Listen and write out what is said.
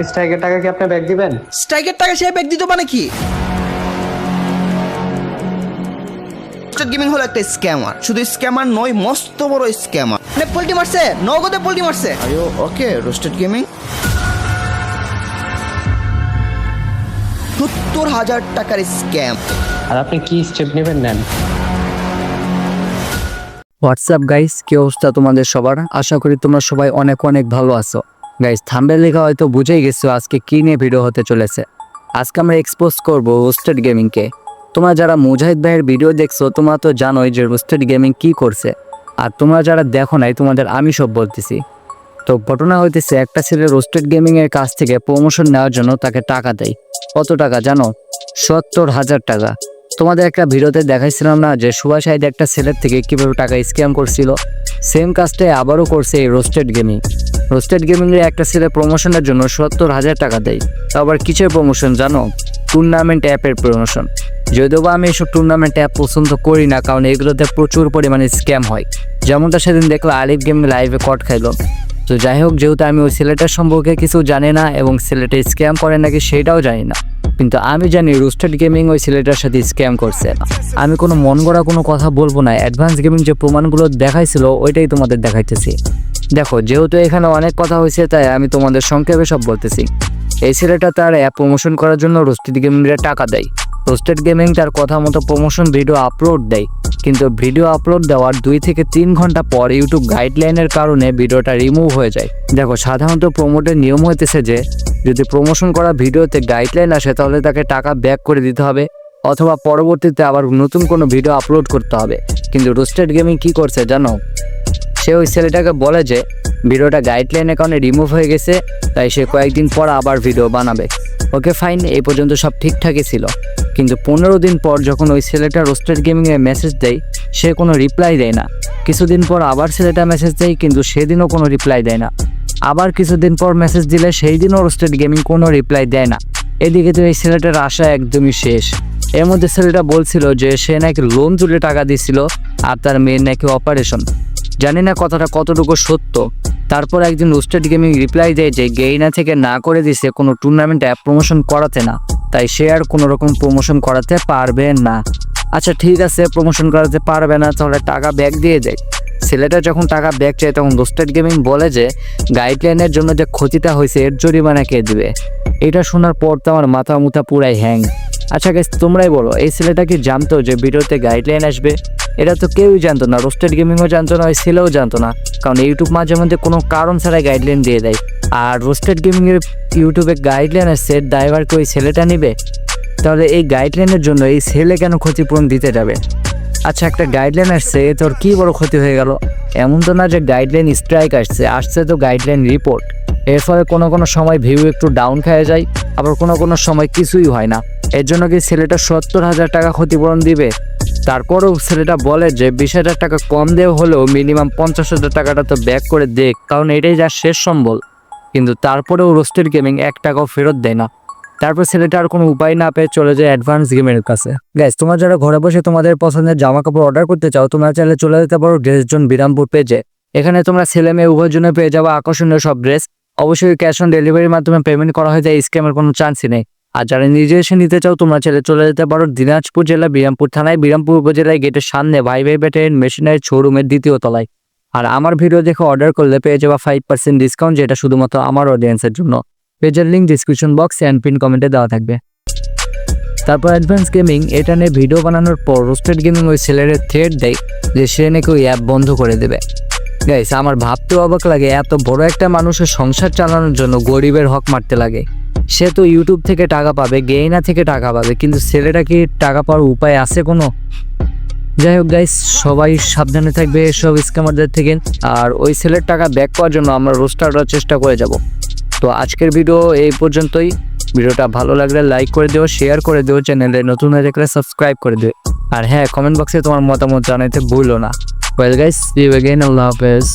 স্ট্রাইকের টাকা কি আপনি ব্যাক দিবেন? স্ট্রাইকের টাকা সে ব্যাক দিত মানে কি? রোস্টেড গেমিং হলো একটা স্ক্যামার, শুধু স্ক্যামার নয়, মস্ত বড় স্ক্যামার। মানে পোল্টি মারছে, নগদে পোল্টি মারছে। আয়ো ওকে, রোস্টেড গেমিং ৭০,০০০ টাকার স্ক্যাম। আর আপনি কি স্টেপ নেবেন নেন। হোয়াটসঅ্যাপ গাইস, কি অবস্থা তোমাদের সবার? আশা করি তোমরা সবাই অনেক অনেক ভালো আছো। গাইস, থাম্বনেল লেখা হয়তো বুঝেই গেছো আজকে কি নিয়ে ভিডিও হতে চলেছে। আজকে আমরা এক্সপোজ করব রোস্টেড গেমিংকে। তোমরা যারা মুজাহিদ ভাইয়ের ভিডিও দেখছো তোমরা তো জানোই যে রোস্টেড গেমিং কি করছে, আর তোমরা যারা দেখো নাই তোমাদের আমি সব বলতেছি। তো ঘটনা হইতেছে, একটা ছেলে রোস্টেড গেমিংয়ের কাছ থেকে প্রমোশন নেওয়ার জন্য তাকে টাকা দেয়। কত টাকা জানো? ৭০,০০০ টাকা। তোমাদের একটা ভিডিওতে দেখাইছিলাম না যে সুভাষাইদ একটা ছেলের থেকে কীভাবে টাকা স্ক্যাম করছিল? সেম কাজটাই আবারও করছে এই রোস্টেড গেমিং। রোস্টেড গেমিংয়ে একটা ছেলে প্রমোশনের জন্য ৭০,০০০ টাকা দেয়। তো আবার কিসের প্রমোশন জানো? টুর্নামেন্ট অ্যাপের প্রমোশন। যদিও বা আমি এসব টুর্নামেন্ট অ্যাপ পছন্দ করি না, কারণ এগুলোতে প্রচুর পরিমাণে স্ক্যাম হয়। যেমনটা সেদিন দেখলো আলিফ গেমিং লাইভে কট খাইলো। তো যাই হোক, যেহেতু আমি ওই ছেলেটার সম্পর্কে কিছু জানি না এবং ছেলেটা স্ক্যাম করে নাকি সেটাও জানি না, কিন্তু আমি জানি রোস্টেড গেমিং ওই ছেলেটার সাথে স্ক্যাম করছে। আমি কোনো মন গড়া কোনো কথা বলবো না, অ্যাডভান্স গেমিং যে প্রমাণগুলো দেখাইছিল ওইটাই তোমাদের দেখাইতেছি। দেখো, যেহেতু এখানে অনেক কথা হয়েছে তাই আমি তোমাদের সংক্ষেপে সব বলতেছি। এই ছেলেটা তার অ্যাপ প্রমোশন করার জন্য রোস্টেড গেমিংয়ের টাকা দেয়। রোস্টেড গেমিং তার কথা মতো প্রমোশন ভিডিও আপলোড দেয়, কিন্তু ভিডিও আপলোড দেওয়ার 2 থেকে 3 ঘন্টা পর ইউটিউব গাইডলাইনের কারণে ভিডিওটা রিমুভ হয়ে যায়। দেখো, সাধারণত প্রমোটের নিয়ম হইতেছে যে যদি প্রমোশন করা ভিডিওতে গাইডলাইন আসে তাহলে তাকে টাকা ব্যাক করে দিতে হবে, অথবা পরবর্তীতে আবার নতুন কোনো ভিডিও আপলোড করতে হবে। কিন্তু রোস্টেড গেমিং কি করছে জানো? সে ওই ছেলেটাকে বলে যে ভিডিওটা গাইডলাইনের কারণে রিমুভ হয়ে গেছে, তাই সে কয়েকদিন পর আবার ভিডিও বানাবে। ওকে ফাইন, এই পর্যন্ত সব ঠিকঠাকই ছিল। কিন্তু 15 দিন পর যখন ওই ছেলেটা রোস্টেড গেমিংয়ে মেসেজ দেয়, সে কোনো রিপ্লাই দেয় না। কিছুদিন পর আবার ছেলেটা মেসেজ দেয়, কিন্তু সেদিনও কোনো রিপ্লাই দেয় না। আবার কিছুদিন পর মেসেজ দিলে সেই দিনও রোস্টেড গেমিং কোনো রিপ্লাই দেয় না। এদিকে তো এই ছেলেটার আশা একদমই শেষ। এর মধ্যে ছেলেটা বলছিল যে সে নাকি লোন তুলে টাকা দিয়েছিল আর তার মেয়ের নাকি অপারেশন। জানি না কথাটা কতটুকু সত্য। তারপর একদিন রোস্টেড গেমিং রিপ্লাই দেয় যে গেইনা থেকে না করে দিছে কোনো টুর্নামেন্ট অ্যাপ প্রমোশন করাতে না, তাই সে আর কোনো রকম প্রমোশন করাতে পারবে না। আচ্ছা ঠিক আছে, প্রমোশন করাতে পারবে না, তাহলে টাকা ব্যাক দিয়ে দেয়। ছেলেটা যখন টাকা ব্যাক চায় তখন রোস্টেড গেমিং বলে যে গাইডলাইনের জন্য যে ক্ষতিটা হয়েছে এর জরিমানা কে দিবে। এটা শোনার পর তো আমার মাথা মুথা পুরাই হ্যাং। আচ্ছা গাইস, তোমরাই বলো, এই ছেলেটা কি জানতো যে ভিডিওতে গাইডলাইন আসবে? এটা তো কেউই জানতো না, রোস্টেড গেমিংও জানতো না, ওই ছেলেও জানতো না, কারণ ইউটিউব মাঝে মধ্যে কোনো কারণ ছাড়াই গাইডলাইন দিয়ে দেয়। আর রোস্টেড গেমিংয়ের ইউটিউবে গাইডলাইন আসছে, ড্রাইভারকে ওই ছেলেটা নিবে? তাহলে এই গাইডলাইনের জন্য এই ছেলে কেন ক্ষতিপূরণ দিতে যাবে? আচ্ছা, একটা গাইডলাইন আসছে, তোর কি বড় ক্ষতি হয়ে গেল? এমন তো না যে গাইডলাইন স্ট্রাইক আসছে তো গাইডলাইন রিপোর্ট। এর ফলে কোনো সময় ভিউ একটু ডাউন খেয়ে যায়, আবার কোনো সময় কিছুই হয় না। এর জন্য কি ছেলেটা ৭০,০০০ টাকা ক্ষতিপূরণ দিবে? তারপরেও ছেলেটা বলে যে 20,000 টাকা কম দেওয়া হলেও মিনিমাম 50,000 টাকাটা তো ব্যাক করে দেখ, কারণ এটাই যার শেষ সম্বল। কিন্তু তারপরেও রোস্টেড গেমিং 1 টাকাও ফেরত দেয় না। তারপর ছেলেটা আর কোনো উপায় না পেয়ে চলে যায় অ্যাডভান্স গেমের কাছে। গাইস, তোমরা যারা ঘরে বসে তোমাদের পছন্দের জামা কাপড় অর্ডার করতে চাও, তোমরা চাইলে চলে যেতে পারো ড্রেস জোন বিরামপুর পেজে। এখানে তোমরা ছেলে মেয়ে উভয়ের জন্য পেয়ে যাবো আকর্ষণীয় সব ড্রেস। অবশ্যই ক্যাশ অন ডেলিভারির মাধ্যমে পেমেন্ট করা হয়ে যায়, স্ক্যামের কোনো চান্সই নেই। আর যারা নিজে এসে নিতে চাও তোমরা চাইলে চলে যেতে পারো দিনাজপুর জেলা বিরামপুর থানায় বিরামপুর উপজেলায় গেটের সামনে ভাই ব্যাটারি মেশিনারি শোরুমের 2য় তলায়। আর আমার ভিডিও দেখে অর্ডার করলে পেয়ে যাবা 5% ডিসকাউন্ট, যেটা শুধুমাত্র আমার অডিয়েন্সের জন্য। পেজের link description box and pin কমেন্টে দেওয়া থাকবে। তারপর অ্যাডভান্স গেমিং এটা নিয়ে ভিডিও বানানোর পর রোস্টেড গেমিং ওই ছেলের থ্রেট দেয় যে সে নাকি ওই অ্যাপ বন্ধ করে দেবে। গাইস, আমার ভাবতেও অবাক লাগে, এত বড় একটা মানুষের সংসার চালানোর জন্য গরিবের হক মারতে লাগে। সে তো ইউটিউব থেকে টাকা পাবে, গেইনা থেকে টাকা পাবে, কিন্তু ছেলেটা কি টাকা পাওয়ার উপায় আছে কোনো? যাই হোক গাইস, সবাই সাবধানে থাকবে এসব স্ক্যামারদের থেকে। আর ওই ছেলের টাকা ব্যাক পাওয়ার জন্য আমরা রোস্টার চেষ্টা করে যাব। তো আজকের ভিডিও এই পর্যন্তই। ভিডিওটা ভালো লাগলে লাইক করে দিও, শেয়ার করে দিও, চ্যানেলে নতুন হয়ে থাকলে সাবস্ক্রাইব করে দিও। আর হ্যাঁ, কমেন্ট বক্সে তোমার মতামত জানাইতে ভুলো না। Well guys, see you again, আল্লাহ হাফেজ।